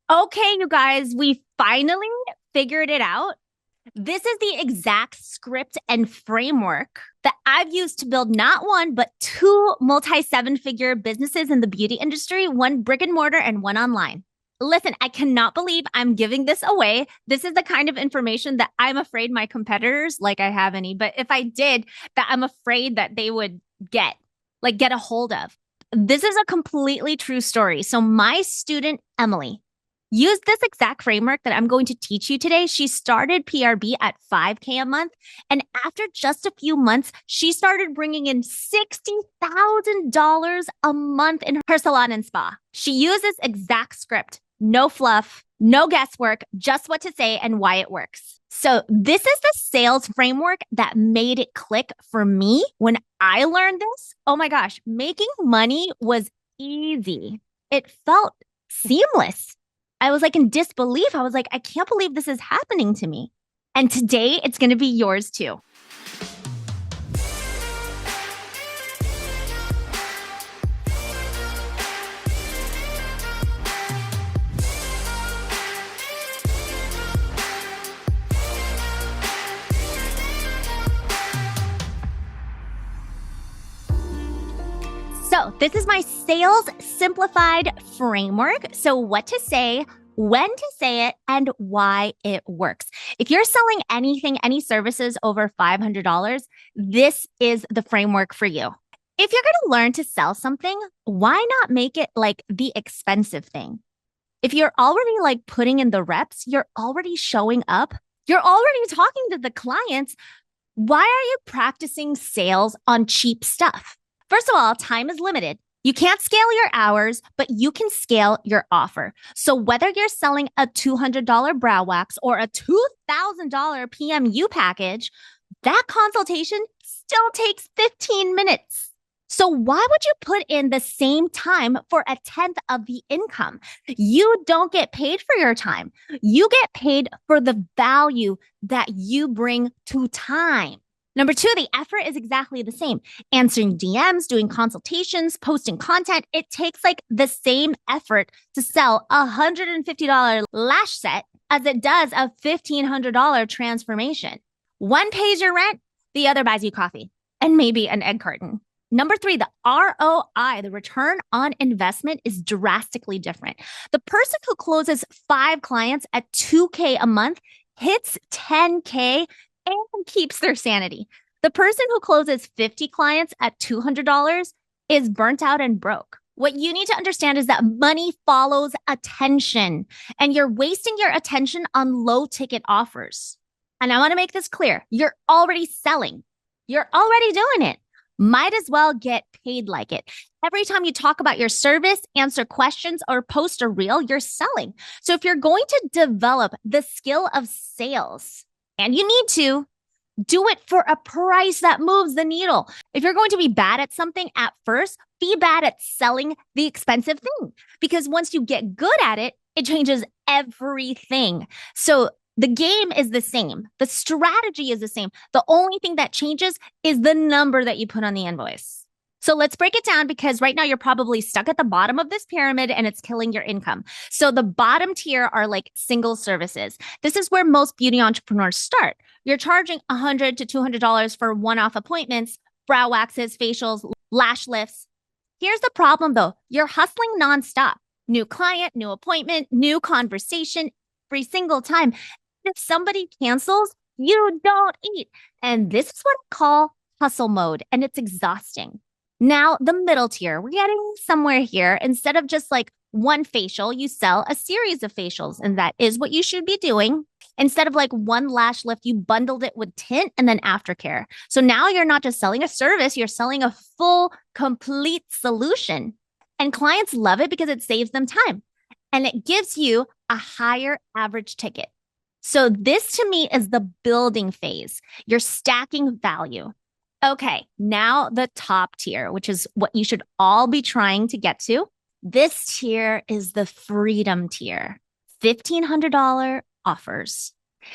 Okay, you guys, we finally figured it out. This is the exact script and framework that I've used to build not one, but two multi seven figure businesses in the beauty industry, one brick and mortar and one online. Listen, I cannot believe I'm giving this away. This is the kind of information that I'm afraid my competitors, like I have any, but if I did, that I'm afraid that they would get a hold of. This is a completely true story. So, my student, Emily, used this exact framework that I'm going to teach you today. She started PRB at 5K a month. And after just a few months, she started bringing in $60,000 a month in her salon and spa. She used this exact script, no fluff, no guesswork, just what to say and why it works. So this is the sales framework that made it click for me when I learned this. Oh my gosh, making money was easy. It felt seamless. I was like in disbelief. I was like, I can't believe this is happening to me. And today it's going to be yours too. So this is my Sales Simplified Framework. So what to say, when to say it, and why it works. If you're selling anything, any services over $500, this is the framework for you. If you're going to learn to sell something, why not make it like the expensive thing? If you're already like putting in the reps, you're already showing up, you're already talking to the clients. Why are you practicing sales on cheap stuff? First of all, time is limited. You can't scale your hours, but you can scale your offer. So whether you're selling a $200 brow wax or a $2,000 PMU package, that consultation still takes 15 minutes. So why would you put in the same time for a tenth of the income? You don't get paid for your time. You get paid for the value that you bring to time. Number two, the effort is exactly the same. Answering DMs, doing consultations, posting content. It takes like the same effort to sell a $150 lash set as it does a $1,500 transformation. One pays your rent, the other buys you coffee and maybe an egg carton. Number three, the ROI, the return on investment, is drastically different. The person who closes 5 clients at 2K a month hits 10K and keeps their sanity. The person who closes 50 clients at $200 is burnt out and broke. What you need to understand is that money follows attention, and you're wasting your attention on low ticket offers. And I want to make this clear. You're already selling. You're already doing it. Might as well get paid like it. Every time you talk about your service, answer questions, or post a reel, you're selling. So if you're going to develop the skill of sales, and you need to, do it for a price that moves the needle. If you're going to be bad at something at first, be bad at selling the expensive thing. Because once you get good at it, it changes everything. So the game is the same. The strategy is the same. The only thing that changes is the number that you put on the invoice. So let's break it down, because right now you're probably stuck at the bottom of this pyramid and it's killing your income. So the bottom tier are like single services. This is where most beauty entrepreneurs start. You're charging $100 to $200 for one-off appointments, brow waxes, facials, lash lifts. Here's the problem though. You're hustling nonstop. New client, new appointment, new conversation every single time. If somebody cancels, you don't eat. And this is what I call hustle mode, and it's exhausting. Now, the middle tier, we're getting somewhere here. Instead of just like one facial, you sell a series of facials, and that is what you should be doing. Instead of like one lash lift, you bundled it with tint and then aftercare. So now you're not just selling a service, you're selling a full, complete solution. And clients love it because it saves them time and it gives you a higher average ticket. So this to me is the building phase. You're stacking value. Okay, now the top tier, which is what you should all be trying to get to. This tier is the freedom tier, $1,500 offers.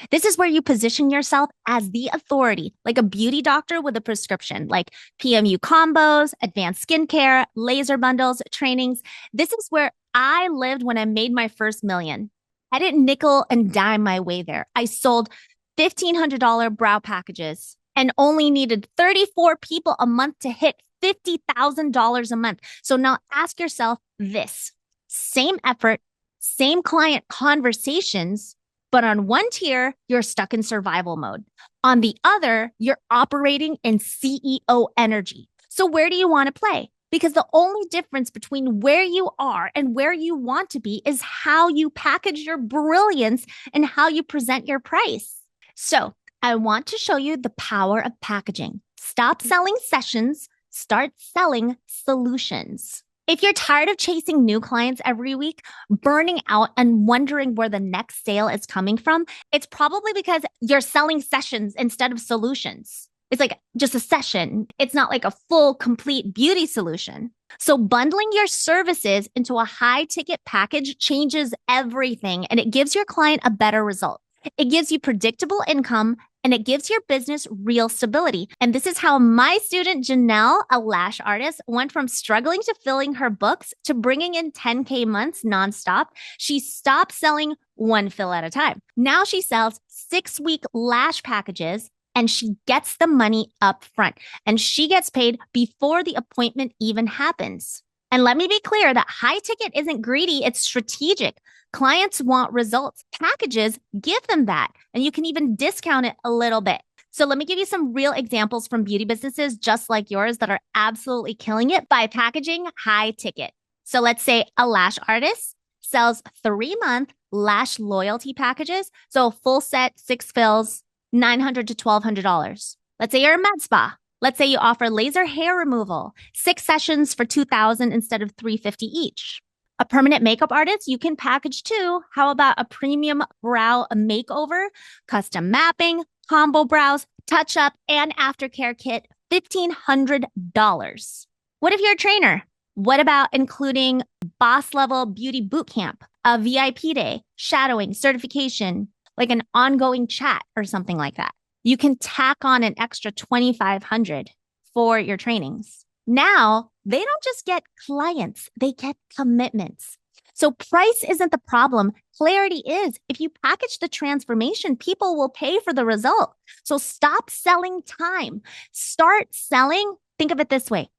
This is where you position yourself as the authority, like a beauty doctor with a prescription, like PMU combos, advanced skincare, laser bundles, trainings. This is where I lived when I made my first million. I didn't nickel and dime my way there. I sold $1,500 brow packages and only needed 34 people a month to hit $50,000 a month. So now ask yourself this: same effort, same client conversations, but on one tier, you're stuck in survival mode. On the other, you're operating in CEO energy. So where do you want to play? Because the only difference between where you are and where you want to be is how you package your brilliance and how you present your price. So I want to show you the power of packaging. Stop selling sessions, start selling solutions. If you're tired of chasing new clients every week, burning out and wondering where the next sale is coming from, it's probably because you're selling sessions instead of solutions. It's like just a session. It's not like a full, complete beauty solution. So bundling your services into a high ticket package changes everything, and it gives your client a better result. It gives you predictable income, and it gives your business real stability. And this is how my student Danielle, a lash artist, went from struggling to filling her books to bringing in 10K months nonstop. She stopped selling one fill at a time. Now she sells 6-week lash packages, and she gets the money up front, and she gets paid before the appointment even happens. And let me be clear that high ticket isn't greedy, it's strategic. Clients want results. Packages give them that, and you can even discount it a little bit. So let me give you some real examples from beauty businesses just like yours that are absolutely killing it by packaging high ticket. So let's say a lash artist sells 3-month lash loyalty packages. So full set, 6 fills, $900 to $1,200. Let's say you're a med spa. Let's say you offer laser hair removal, 6 sessions for $2,000 instead of $350 each. A permanent makeup artist, you can package too. How about a premium brow makeover, custom mapping, combo brows, touch up, and aftercare kit, $1,500. What if you're a trainer? What about including boss level beauty boot camp, a VIP day, shadowing, certification, like an ongoing chat or something like that? You can tack on an extra $2,500 for your trainings. Now, they don't just get clients, they get commitments. So price isn't the problem. Clarity is. If you package the transformation, people will pay for the result. So stop selling time. Start selling, think of it this way,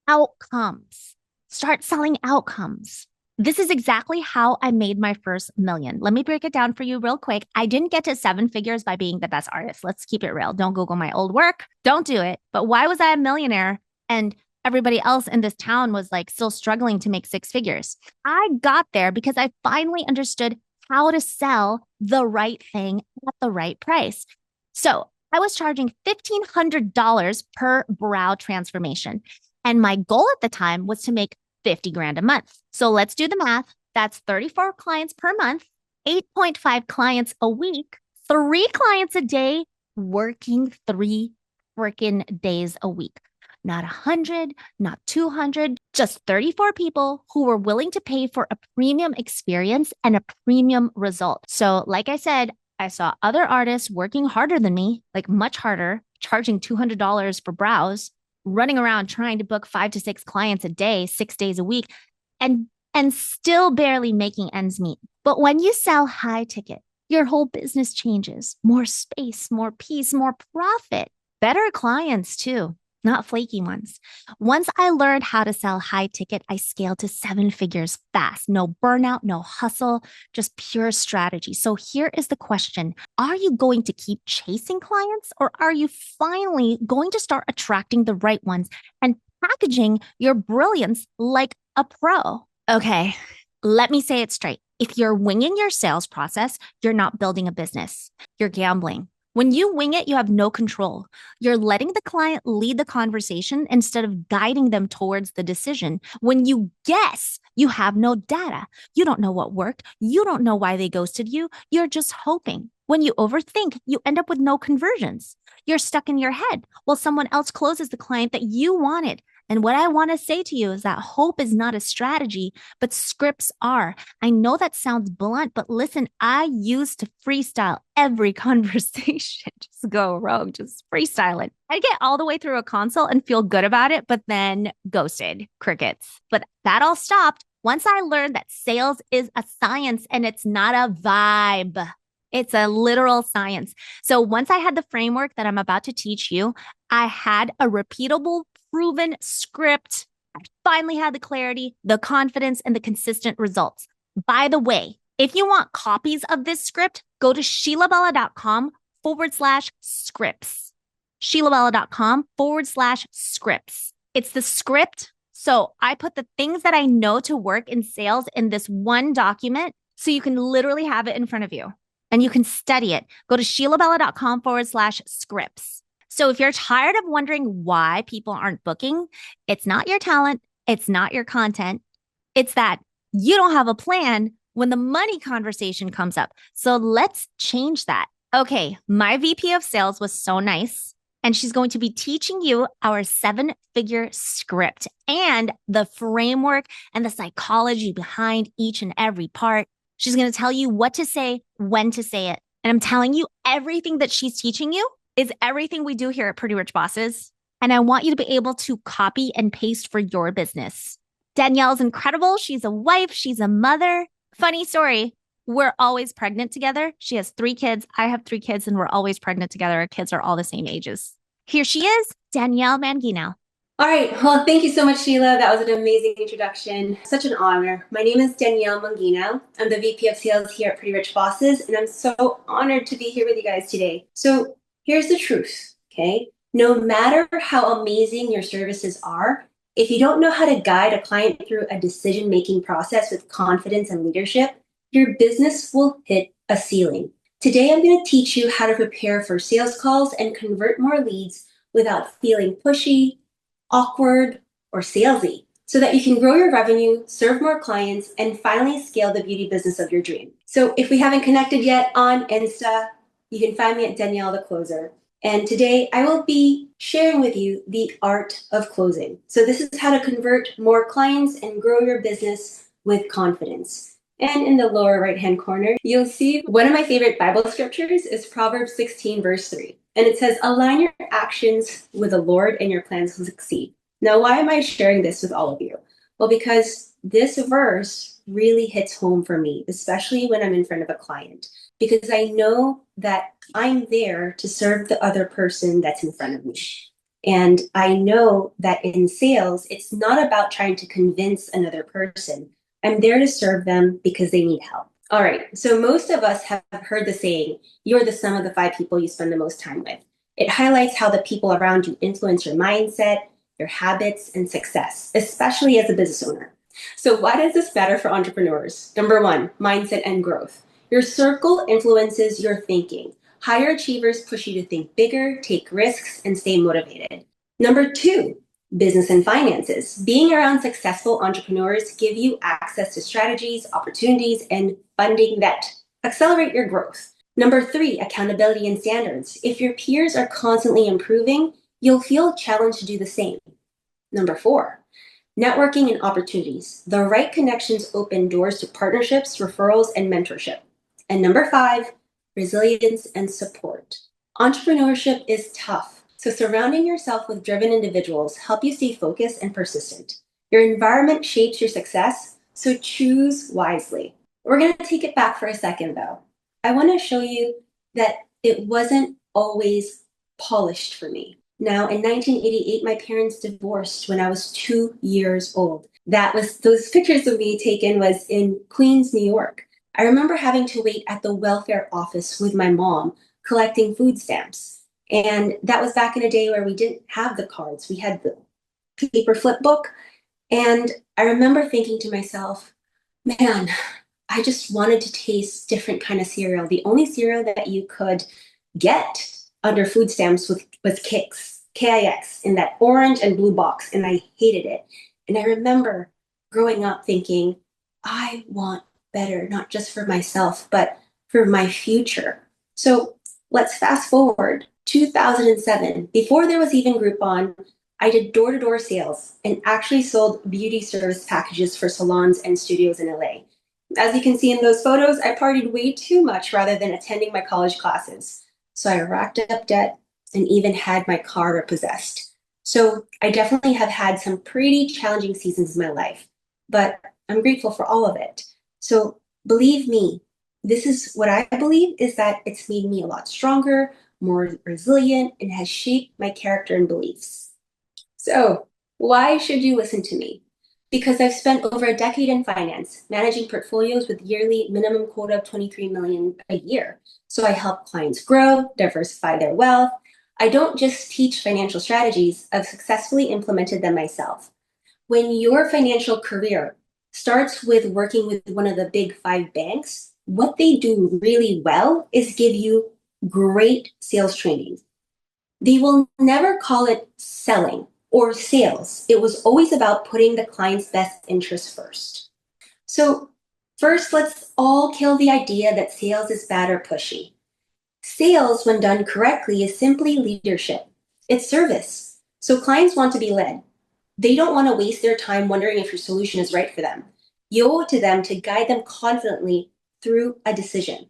outcomes. Start selling outcomes. This is exactly how I made my first million. Let me break it down for you real quick. I didn't get to 7 figures by being the best artist. Let's keep it real. Don't Google my old work. Don't do it. But why was I a millionaire and everybody else in this town was like still struggling to make 6 figures? I got there because I finally understood how to sell the right thing at the right price. So I was charging $1,500 per brow transformation. And my goal at the time was to make 50 grand a month. So let's do the math. That's 34 clients per month, 8.5 clients a week, 3 clients a day, working 3 freaking days a week. Not 100, not 200, just 34 people who were willing to pay for a premium experience and a premium result. So like I said, I saw other artists working harder than me, like much harder, charging $200 for brows, running around trying to book 5 to 6 clients a day, 6 days a week, and still barely making ends meet. But when you sell high ticket, your whole business changes. More space, more peace, more profit, better clients too, not flaky ones. Once I learned how to sell high ticket, I scaled to 7 figures fast. No burnout, no hustle, just pure strategy. So here is the question. Are you going to keep chasing clients, or are you finally going to start attracting the right ones and packaging your brilliance like a pro? Okay, let me say it straight. If you're winging your sales process, you're not building a business. You're gambling. When you wing it, you have no control. You're letting the client lead the conversation instead of guiding them towards the decision. When you guess, you have no data. You don't know what worked. You don't know why they ghosted you. You're just hoping. When you overthink, you end up with no conversions. You're stuck in your head while someone else closes the client that you wanted. And what I want to say to you is that hope is not a strategy, but scripts are. I know that sounds blunt, but listen, I used to freestyle every conversation. Just go rogue, just freestyle it. I get all the way through a consult and feel good about it, but then ghosted, crickets. But that all stopped Once I learned that sales is a science and it's not a vibe, it's a literal science. So once I had the framework that I'm about to teach you, I had a repeatable, proven script. I finally had the clarity, the confidence, and the consistent results. By the way, if you want copies of this script, go to sheilabella.com/scripts. sheilabella.com/scripts. It's the script. So I put the things that I know to work in sales in this one document so you can literally have it in front of you and you can study it. Go to sheilabella.com/scripts. So if you're tired of wondering why people aren't booking, it's not your talent, it's not your content. It's that you don't have a plan when the money conversation comes up. So let's change that. Okay, my VP of sales was so nice, and she's going to be teaching you our 7-figure script and the framework and the psychology behind each and every part. She's going to tell you what to say, when to say it. And I'm telling you, everything that she's teaching you is everything we do here at Pretty Rich Bosses. And I want you to be able to copy and paste for your business. Danielle's incredible. She's a wife. She's a mother. Funny story. We're always pregnant together. She has 3 kids. I have 3 kids, and we're always pregnant together. Our kids are all the same ages. Here she is, Danielle Manguinao. All right. Well, thank you so much, Sheila. That was an amazing introduction. Such an honor. My name is Danielle Manguinao. I'm the VP of Sales here at Pretty Rich Bosses, and I'm so honored to be here with you guys today. So here's the truth, okay? No matter how amazing your services are, if you don't know how to guide a client through a decision-making process with confidence and leadership, your business will hit a ceiling. Today, I'm going to teach you how to prepare for sales calls and convert more leads without feeling pushy, awkward, or salesy, so that you can grow your revenue, serve more clients, and finally scale the beauty business of your dream. So if we haven't connected yet on Insta, you can find me at Danielle the Closer. And today I will be sharing with you the art of closing. So this is how to convert more clients and grow your business with confidence. And in the lower right-hand corner, you'll see one of my favorite Bible scriptures is Proverbs 16, verse 3. And it says, align your actions with the Lord and your plans will succeed. Now, why am I sharing this with all of you? Well, because this verse really hits home for me, especially when I'm in front of a client, because I know that I'm there to serve the other person that's in front of me. And I know that in sales, it's not about trying to convince another person. I'm there to serve them because they need help. All right, so most of us have heard the saying, you're the sum of the 5 people you spend the most time with. It highlights how the people around you influence your mindset, your habits, and success, especially as a business owner. So why does this matter for entrepreneurs? Number 1, mindset and growth. Your circle influences your thinking. Higher achievers push you to think bigger, take risks, and stay motivated. Number 2, business and finances. Being around successful entrepreneurs give you access to strategies, opportunities, and funding that accelerate your growth. Number 3, accountability and standards. If your peers are constantly improving, you'll feel challenged to do the same. Number 4, networking and opportunities. The right connections open doors to partnerships, referrals, and mentorship. And number 5, resilience and support. Entrepreneurship is tough. So surrounding yourself with driven individuals help you stay focused and persistent. Your environment shapes your success, so choose wisely. We're going to take it back for a second, though. I want to show you that it wasn't always polished for me. Now, in 1988, my parents divorced when I was 2 years old. Those pictures of me taken was in Queens, New York. I remember having to wait at the welfare office with my mom, collecting food stamps. And that was back in a day where we didn't have the cards. We had the paper flip book. And I remember thinking to myself, man, I just wanted to taste different kind of cereal. The only cereal that you could get under food stamps was Kix, K-I-X, in that orange and blue box. And I hated it. And I remember growing up thinking, I want better, not just for myself, but for my future. So let's fast forward. 2007, before there was even Groupon, I did door-to-door sales and actually sold beauty service packages for salons and studios in LA. As you can see in those photos, I partied way too much rather than attending my college classes. So I racked up debt and even had my car repossessed. So I definitely have had some pretty challenging seasons in my life. But I'm grateful for all of it. So believe me, this is what I believe is that it's made me a lot stronger, more resilient, and has shaped my character and beliefs. So why should you listen to me? Because I've spent over a decade in finance, managing portfolios with yearly minimum quota of 23 million a year. So I help clients grow, diversify their wealth. I don't just teach financial strategies, I've successfully implemented them myself. When your financial career starts with working with one of the big five banks, what they do really well is give you great sales training. They will never call it selling or sales. It was always about putting the client's best interest first. So first, let's all kill the idea that sales is bad or pushy. Sales, when done correctly, is simply leadership. It's service. So clients want to be led. They don't want to waste their time wondering if your solution is right for them. You owe it to them to guide them confidently through a decision.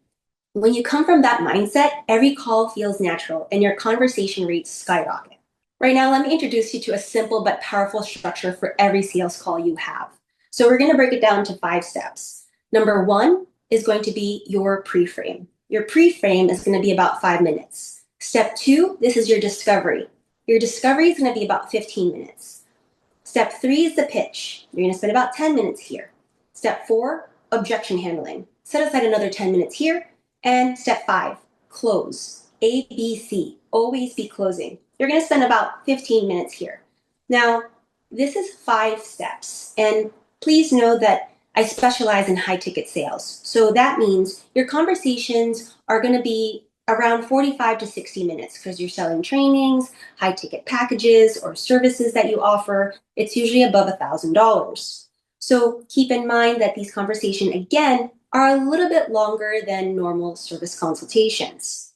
When you come from that mindset, every call feels natural and your conversation rates skyrocket. Right now, let me introduce you to a simple but powerful structure for every sales call you have. So we're going to break it down to 5 steps. Number 1 is going to be your pre-frame. Your pre-frame is going to be about 5 minutes. Step 2, this is your discovery. Your discovery is going to be about 15 minutes. Step 3 is the pitch. You're going to spend about 10 minutes here. Step 4, objection handling. Set aside another 10 minutes here. And step 5, close. ABC, always be closing. You're going to spend about 15 minutes here. Now, this is 5 steps. And please know that I specialize in high ticket sales. So that means your conversations are going to be around 45 to 60 minutes because you're selling trainings, high ticket packages, or services that you offer. It's usually above $1,000. So keep in mind that these conversations, again, are a little bit longer than normal service consultations.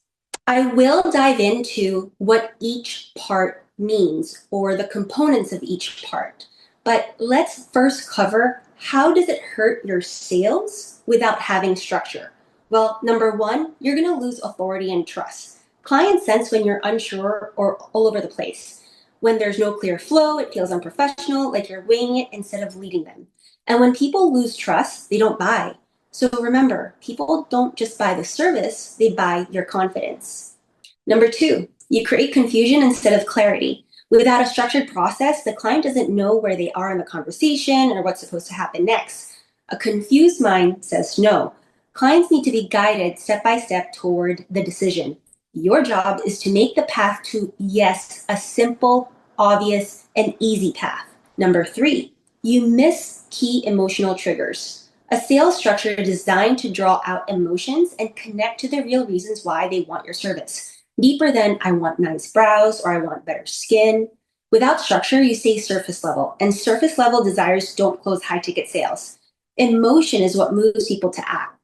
I will dive into what each part means or the components of each part, but let's first cover how does it hurt your sales without having structure? Well, number 1, you're going to lose authority and trust. Clients sense when you're unsure or all over the place. When there's no clear flow, it feels unprofessional, like you're winging it instead of leading them. And when people lose trust, they don't buy. So remember, people don't just buy the service, they buy your confidence. Number 2, you create confusion instead of clarity. Without a structured process, the client doesn't know where they are in the conversation or what's supposed to happen next. A confused mind says no. Clients need to be guided step by step toward the decision. Your job is to make the path to yes a simple, obvious, and easy path. Number 3, you miss key emotional triggers. A sales structure is designed to draw out emotions and connect to the real reasons why they want your service. Deeper than I want nice brows or I want better skin. Without structure, you stay surface level, and surface level desires don't close high ticket sales. Emotion is what moves people to act.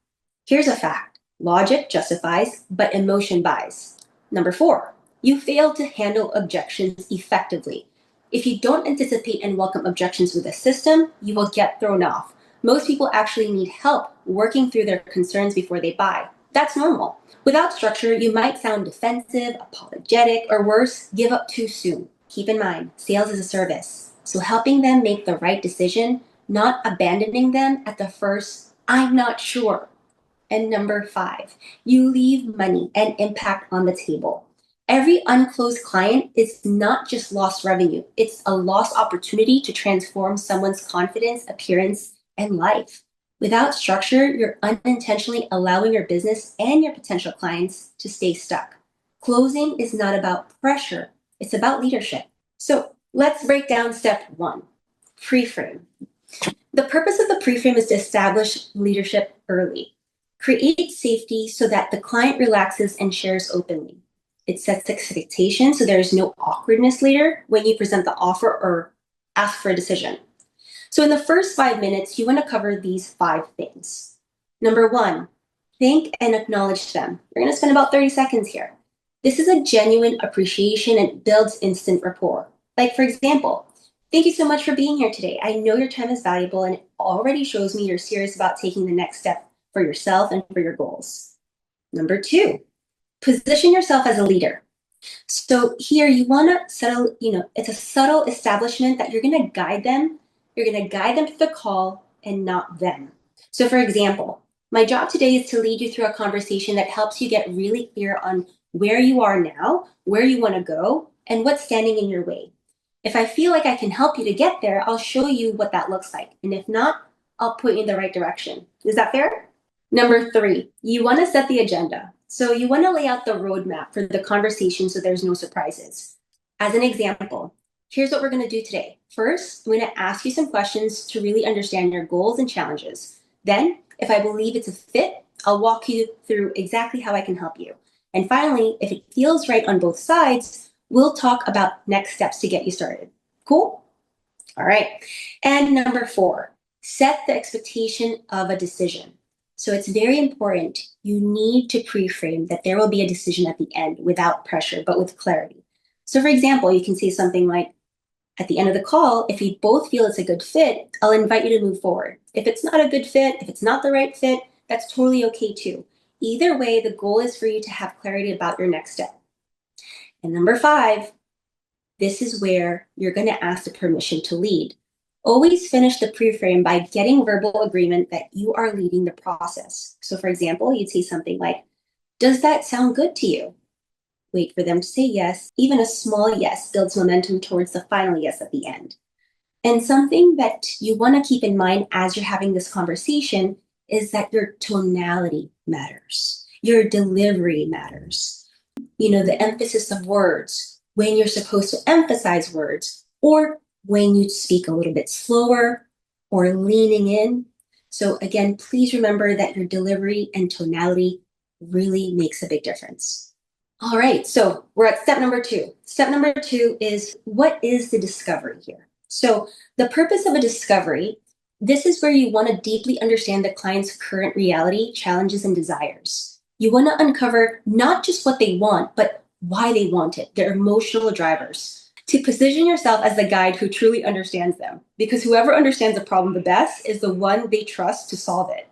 Here's a fact. Logic justifies, but emotion buys. Number 4, you fail to handle objections effectively. If you don't anticipate and welcome objections with a system, you will get thrown off. Most people actually need help working through their concerns before they buy. That's normal. Without structure, you might sound defensive, apologetic, or worse, give up too soon. Keep in mind, sales is a service. So helping them make the right decision, not abandoning them at the first, I'm not sure. And number 5, you leave money and impact on the table. Every unclosed client is not just lost revenue, it's a lost opportunity to transform someone's confidence, appearance, and life. Without structure, you're unintentionally allowing your business and your potential clients to stay stuck. Closing is not about pressure, it's about leadership. So let's break down step 1, pre-frame. The purpose of the pre-frame is to establish leadership early. Create safety so that the client relaxes and shares openly. It sets expectations so there is no awkwardness later when you present the offer or ask for a decision. So in the first 5 minutes, you want to cover these 5 things. Number 1, thank and acknowledge them. You're going to spend about 30 seconds here. This is a genuine appreciation and builds instant rapport. Like, for example, thank you so much for being here today. I know your time is valuable and it already shows me you're serious about taking the next step for yourself and for your goals. Number 2, position yourself as a leader. So here you want to settle, it's a subtle establishment that you're going to guide them. You're going to guide them through the call and not them. So for example, my job today is to lead you through a conversation that helps you get really clear on where you are now, where you want to go, and what's standing in your way. If I feel like I can help you to get there, I'll show you what that looks like. And if not, I'll put you in the right direction. Is that fair? Number 3, you want to set the agenda. So you want to lay out the roadmap for the conversation so there's no surprises. As an example, here's what we're going to do today. First, I'm going to ask you some questions to really understand your goals and challenges. Then, if I believe it's a fit, I'll walk you through exactly how I can help you. And finally, if it feels right on both sides, we'll talk about next steps to get you started. Cool? All right. And number 4, set the expectation of a decision. So it's very important. You need to pre-frame that there will be a decision at the end without pressure, but with clarity. So for example, you can say something like, at the end of the call, if you both feel it's a good fit, I'll invite you to move forward. If it's not a good fit, if it's not the right fit, that's totally okay too. Either way, the goal is for you to have clarity about your next step. And number 5, this is where you're going to ask the permission to lead. Always finish the pre-frame by getting verbal agreement that you are leading the process. So for example, you'd say something like, does that sound good to you? Wait for them to say yes. Even a small yes builds momentum towards the final yes at the end. And something that you want to keep in mind as you're having this conversation is that your tonality matters. Your delivery matters. The emphasis of words, when you're supposed to emphasize words, or when you speak a little bit slower or leaning in. So again, please remember that your delivery and tonality really makes a big difference. All right, so we're at step number 2. Step number 2 is, what is the discovery here? So the purpose of a discovery, this is where you want to deeply understand the client's current reality, challenges, and desires. You want to uncover not just what they want, but why they want it, their emotional drivers. To position yourself as the guide who truly understands them, because whoever understands a problem the best is the one they trust to solve it.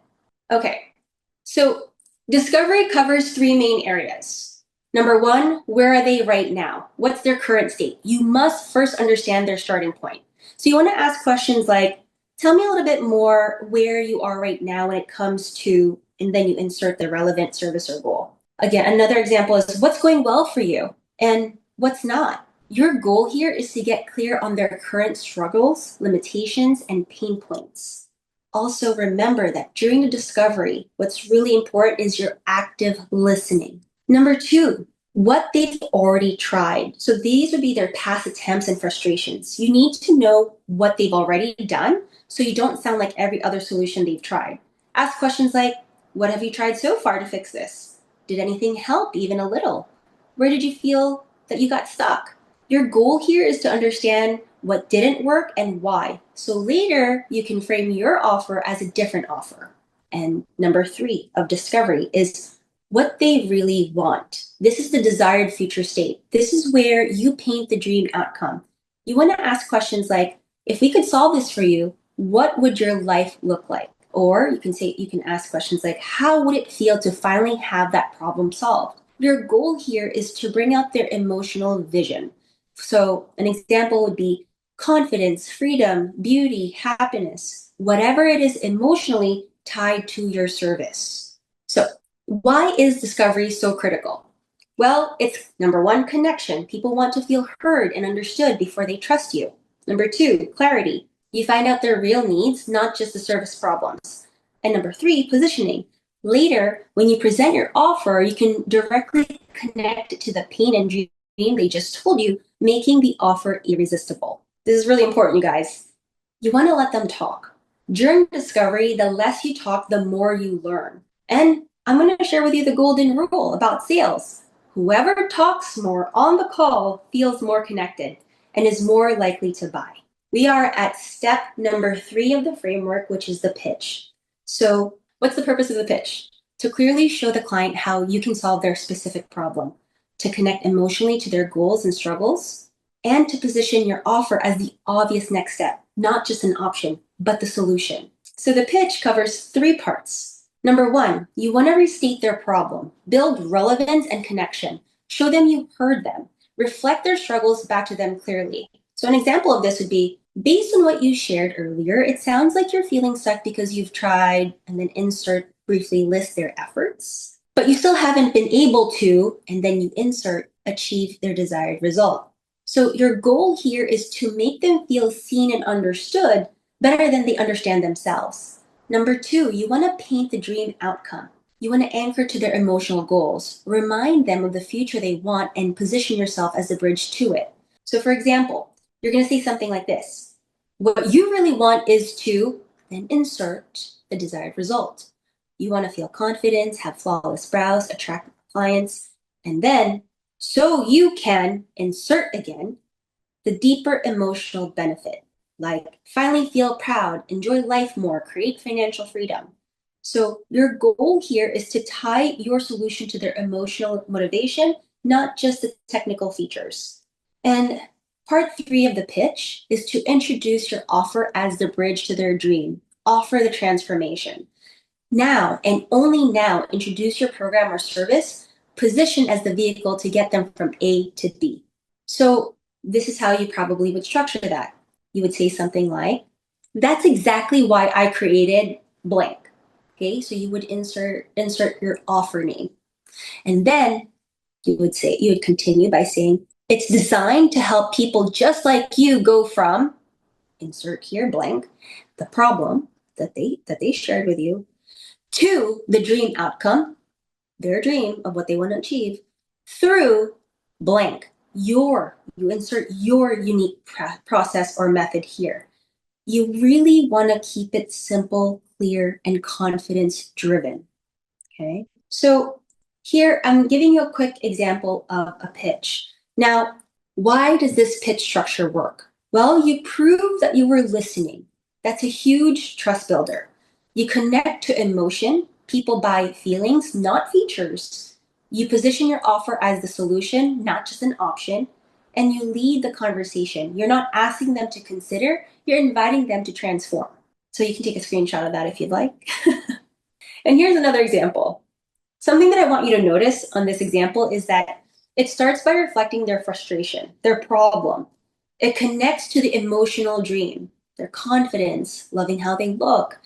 Okay, so discovery covers 3 main areas. Number 1, where are they right now? What's their current state? You must first understand their starting point. So you want to ask questions like, tell me a little bit more where you are right now when it comes to, and then you insert the relevant service or goal. Again, another example is, what's going well for you and what's not? Your goal here is to get clear on their current struggles, limitations, and pain points. Also, remember that during the discovery, what's really important is your active listening. Number 2, what they've already tried. So these would be their past attempts and frustrations. You need to know what they've already done so you don't sound like every other solution they've tried. Ask questions like, what have you tried so far to fix this? Did anything help even a little? Where did you feel that you got stuck? Your goal here is to understand what didn't work and why. So later you can frame your offer as a different offer. And number 3 of discovery is what they really want. This is the desired future state. This is where you paint the dream outcome. You want to ask questions like, if we could solve this for you, what would your life look like? Or you can ask questions like, how would it feel to finally have that problem solved? Your goal here is to bring out their emotional vision. So an example would be confidence, freedom, beauty, happiness, whatever it is emotionally tied to your service. So why is discovery so critical? Well, it's number 1, connection. People want to feel heard and understood before they trust you. Number 2, clarity. You find out their real needs, not just the service problems. And number 3, positioning. Later, when you present your offer, you can directly connect it to the pain and dream they just told you, making the offer irresistible. This is really important, you guys. You want to let them talk. During discovery, the less you talk, the more you learn. And I'm going to share with you the golden rule about sales. Whoever talks more on the call feels more connected and is more likely to buy. We are at step number 3 of the framework, which is the pitch. So what's the purpose of the pitch? To clearly show the client how you can solve their specific problem, to connect emotionally to their goals and struggles, and to position your offer as the obvious next step, not just an option, but the solution. So the pitch covers 3 parts. Number 1, you want to restate their problem, build relevance and connection, show them you heard them, reflect their struggles back to them clearly. So an example of this would be, Based on what you shared earlier, it sounds like you're feeling stuck because you've tried and then insert briefly list their efforts, but you still haven't been able to, and then you insert achieve their desired result. So your goal here is to make them feel seen and understood better than they understand themselves. Number two, you want to paint the dream outcome. You want to anchor to their emotional goals, remind them of the future they want, and position yourself as the bridge to it. So, for example, you're going to say something like this: what you really want is to, then insert the desired result. You want to feel confident, have flawless brows, attract clients, and then so you can insert again the deeper emotional benefit, like finally feel proud, enjoy life more, create financial freedom. So your goal here is to tie your solution to their emotional motivation, not just the technical features. And part three of the pitch is to introduce your offer as the bridge to their dream. Offer the transformation. Now, and only now, introduce your program or service positioned as the vehicle to get them from A to B. So this is how you probably would structure that. You would say something like, that's exactly why I created blank. Okay, so you would insert your offer name. And then you would continue by saying, it's designed to help people just like you go from, insert here blank, the problem that they shared with you, to the dream outcome, their dream of what they want to achieve, through blank, you insert your unique process or method here. You really want to keep it simple, clear, and confidence driven. Okay. So here I'm giving you a quick example of a pitch. Now, why does this pitch structure work? Well, you prove that you were listening. That's a huge trust builder. You connect to emotion. People buy feelings, not features. You position your offer as the solution, not just an option. And you lead the conversation. You're not asking them to consider, you're inviting them to transform. So you can take a screenshot of that if you'd like. And here's another example. Something that I want you to notice on this example is that it starts by reflecting their frustration, their problem. It connects to the emotional dream, their confidence, loving how they look.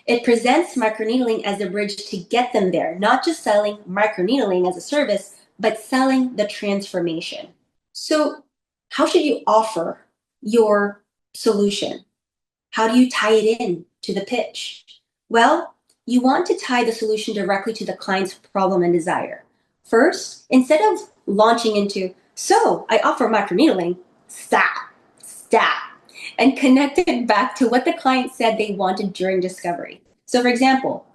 It presents microneedling as a bridge to get them there, not just selling microneedling as a service, but selling the transformation. So, how should you offer your solution? How do you tie it in to the pitch? Well, you want to tie the solution directly to the client's problem and desire. First, instead of launching into, so I offer microneedling, stop, and connect it back to what the client said they wanted during discovery. So, for example,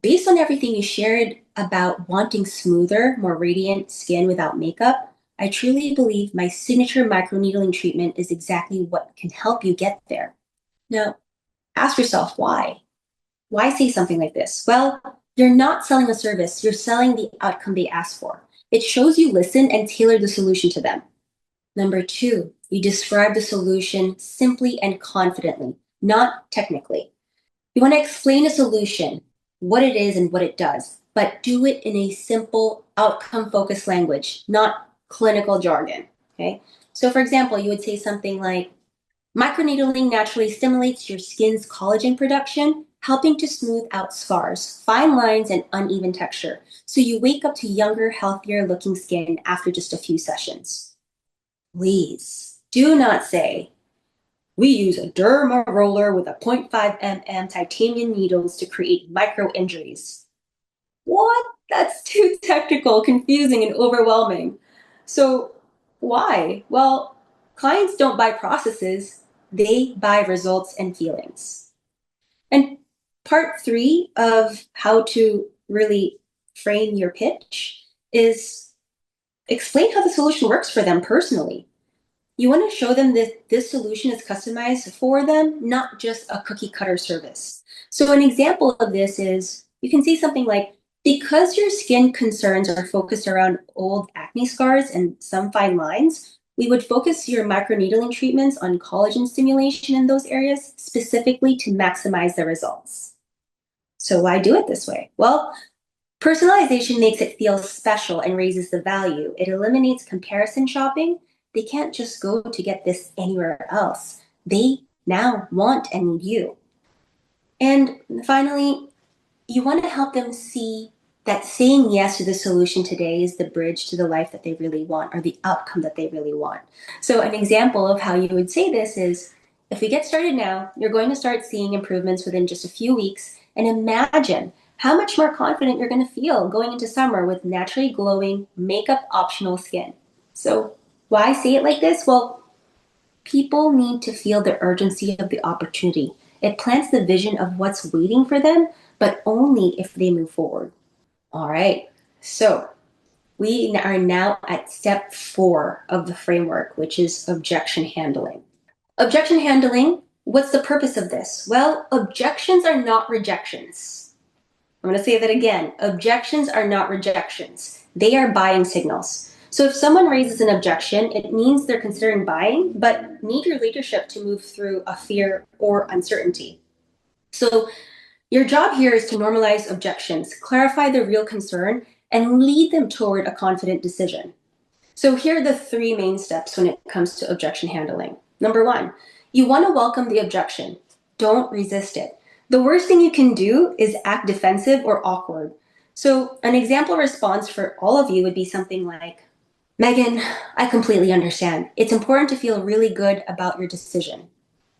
based on everything you shared about wanting smoother, more radiant skin without makeup, I truly believe my signature microneedling treatment is exactly what can help you get there. Now, ask yourself why. Why say something like this? Well, you're not selling a service, you're selling the outcome they asked for. It shows you listen and tailor the solution to them. Number two, you describe the solution simply and confidently, not technically. You want to explain a solution, what it is and what it does, but do it in a simple, outcome-focused language, not clinical jargon. Okay? So for example, you would say something like, microneedling naturally stimulates your skin's collagen production, helping to smooth out scars, fine lines, and uneven texture. So you wake up to younger, healthier looking skin after just a few sessions. Please do not say, we use a derma roller with a 0.5 mm titanium needles to create micro injuries. What? That's too technical, confusing, and overwhelming. So why? Well, clients don't buy processes, they buy results and feelings. And part three of how to really frame your pitch is explain how the solution works for them personally. You want to show them that this solution is customized for them, not just a cookie cutter service. So an example of this is you can see something like, because your skin concerns are focused around old acne scars and some fine lines, we would focus your microneedling treatments on collagen stimulation in those areas specifically to maximize the results. So why do it this way? Well, personalization makes it feel special and raises the value. It eliminates comparison shopping. They can't just go to get this anywhere else. they now want and need you. And finally, you want to help them see that saying yes to the solution today is the bridge to the life that they really want or the outcome that they really want. So an example of how you would say this is, if we get started now, you're going to start seeing improvements within just a few weeks, and imagine how much more confident you're going to feel going into summer with naturally glowing, makeup optional skin. So why say it like this? Well, people need to feel the urgency of the opportunity. It plants the vision of what's waiting for them, but only if they move forward. All right, so we are now at step 4 of the framework, which is objection handling. Objection handling, what's the purpose of this? Well, objections are not rejections. I'm going to say that again. Objections are not rejections. They are buying signals. So if someone raises an objection, it means they're considering buying, but need your leadership to move through a fear or uncertainty. So your job here is to normalize objections, clarify the real concern, and lead them toward a confident decision. So here are the 3 main steps when it comes to objection handling. Number 1, you want to welcome the objection. Don't resist it. The worst thing you can do is act defensive or awkward. So an example response for all of you would be something like, Megan, I completely understand. It's important to feel really good about your decision.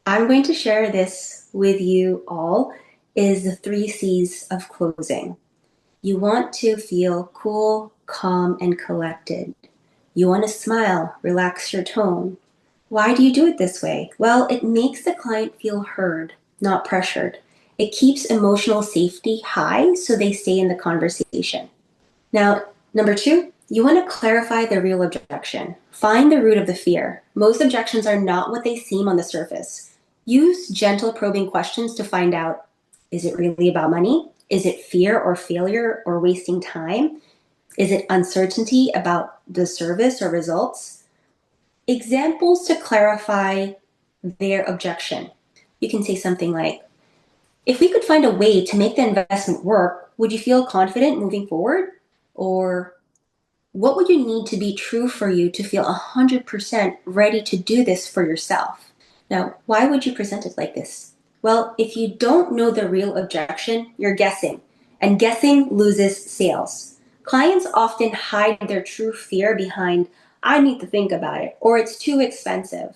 I'm going to share this with you all is the 3 C's of closing. You want to feel cool, calm, and collected. You want to smile, relax your tone. Why do you do it this way? Well, it makes the client feel heard, not pressured. It keeps emotional safety high so they stay in the conversation. Now, number 2, you want to clarify the real objection. Find the root of the fear. Most objections are not what they seem on the surface. Use gentle probing questions to find out, is it really about money? Is it fear or failure or wasting time? Is it uncertainty about the service or results? Examples to clarify their objection. You can say something like, if we could find a way to make the investment work, would you feel confident moving forward? Or what would you need to be true for you to feel 100% ready to do this for yourself? Now, why would you present it like this? Well, if you don't know the real objection, you're guessing, and guessing loses sales. Clients often hide their true fear behind, I need to think about it, or it's too expensive.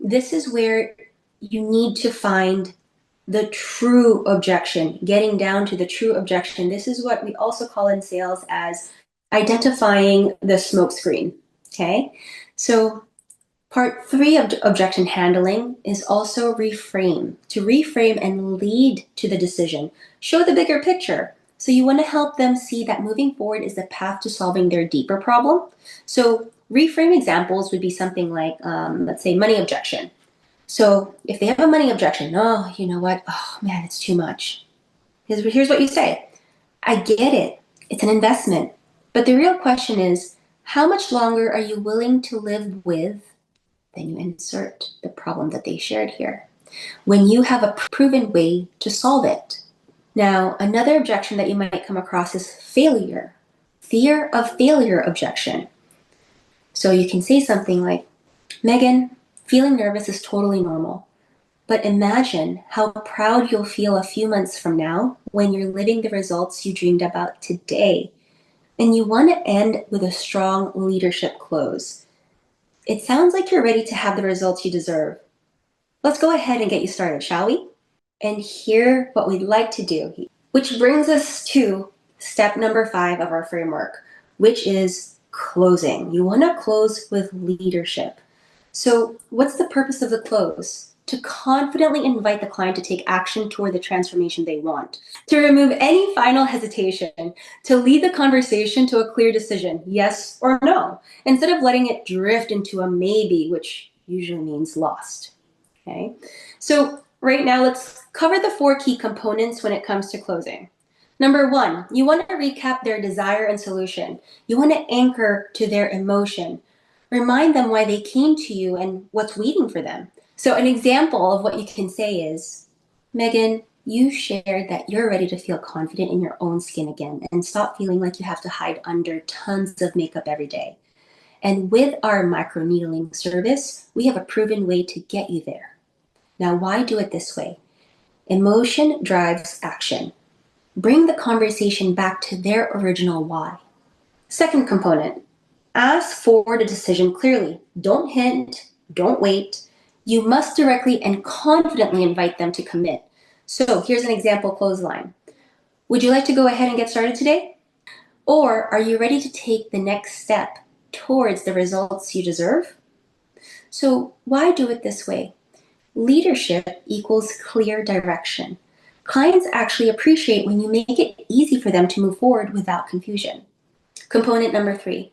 This is where you need to find the true objection, getting down to the true objection. This is what we also call in sales as identifying the smokescreen. Okay, so part 3 of objection handling is also reframe. To reframe and lead to the decision, show the bigger picture. So you want to help them see that moving forward is the path to solving their deeper problem. So reframe examples would be something like, let's say, money objection. So if they have a money objection, oh, you know what? Oh man, it's too much. Here's what you say. I get it. It's an investment. But the real question is, how much longer are you willing to live with? Then you insert the problem that they shared here, when you have a proven way to solve it. Now, another objection that you might come across is failure. Fear of failure objection. So you can say something like, Megan, feeling nervous is totally normal. But imagine how proud you'll feel a few months from now when you're living the results you dreamed about today. And you want to end with a strong leadership close. It sounds like you're ready to have the results you deserve. Let's go ahead and get you started, shall we? And hear what we'd like to do, which brings us to step number 5 of our framework, which is closing. You want to close with leadership. So what's the purpose of the close? To confidently invite the client to take action toward the transformation they want, to remove any final hesitation, to lead the conversation to a clear decision, yes or no, instead of letting it drift into a maybe, which usually means lost. Okay, so right now let's cover the 4 key components when it comes to closing. Number 1, you want to recap their desire and solution. You want to anchor to their emotion. Remind them why they came to you and what's waiting for them. So an example of what you can say is, Megan, you shared that you're ready to feel confident in your own skin again and stop feeling like you have to hide under tons of makeup every day. And with our microneedling service, we have a proven way to get you there. Now, why do it this way? Emotion drives action. Bring the conversation back to their original why. Second component, ask for the decision clearly. Don't hint, don't wait. You must directly and confidently invite them to commit. So here's an example clothesline. Would you like to go ahead and get started today? Or are you ready to take the next step towards the results you deserve? So why do it this way? Leadership equals clear direction. Clients actually appreciate when you make it easy for them to move forward without confusion. Component number 3,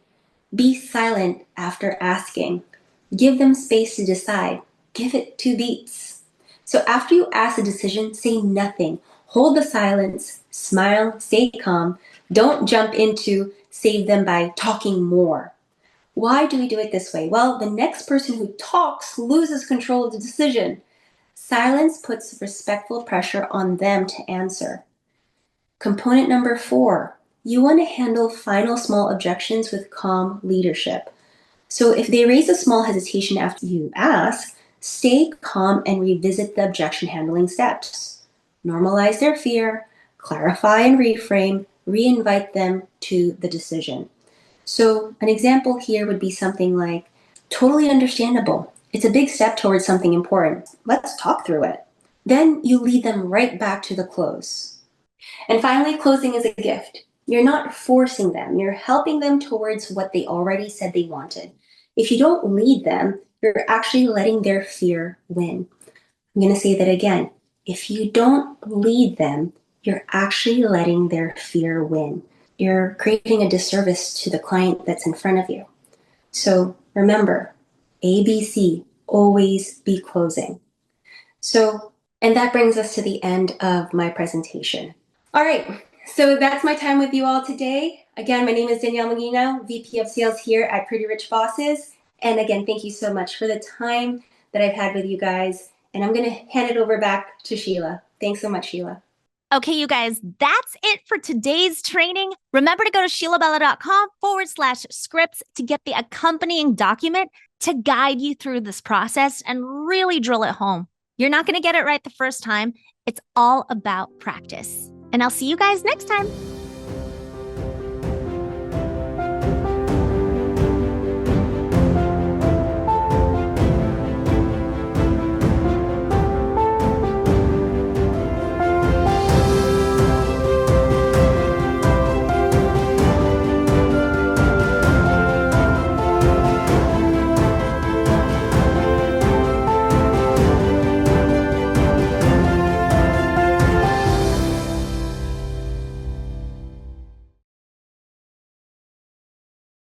be silent after asking. Give them space to decide. Give it 2 beats. So after you ask a decision, say nothing. Hold the silence, smile, stay calm. Don't jump into save them by talking more. Why do we do it this way? Well, the next person who talks loses control of the decision. Silence puts respectful pressure on them to answer. Component number 4, you want to handle final small objections with calm leadership. So if they raise a small hesitation after you ask, stay calm and revisit the objection handling steps. Normalize their fear, clarify and reframe, re-invite them to the decision. So an example here would be something like, totally understandable. It's a big step towards something important. Let's talk through it. Then you lead them right back to the close. And finally, closing is a gift. You're not forcing them. You're helping them towards what they already said they wanted. If you don't lead them, you're actually letting their fear win. I'm going to say that again. If you don't lead them, you're actually letting their fear win. You're creating a disservice to the client that's in front of you. So remember, ABC, always be closing. And that brings us to the end of my presentation. All right, so that's my time with you all today. Again, my name is Danielle Manguinao, VP of Sales here at Pretty Rich Bosses. And again, thank you so much for the time that I've had with you guys. And I'm going to hand it over back to Sheila. Thanks so much, Sheila. Okay, you guys, that's it for today's training. Remember to go to sheilabella.com/scripts to get the accompanying document to guide you through this process and really drill it home. You're not going to get it right the first time. It's all about practice. And I'll see you guys next time.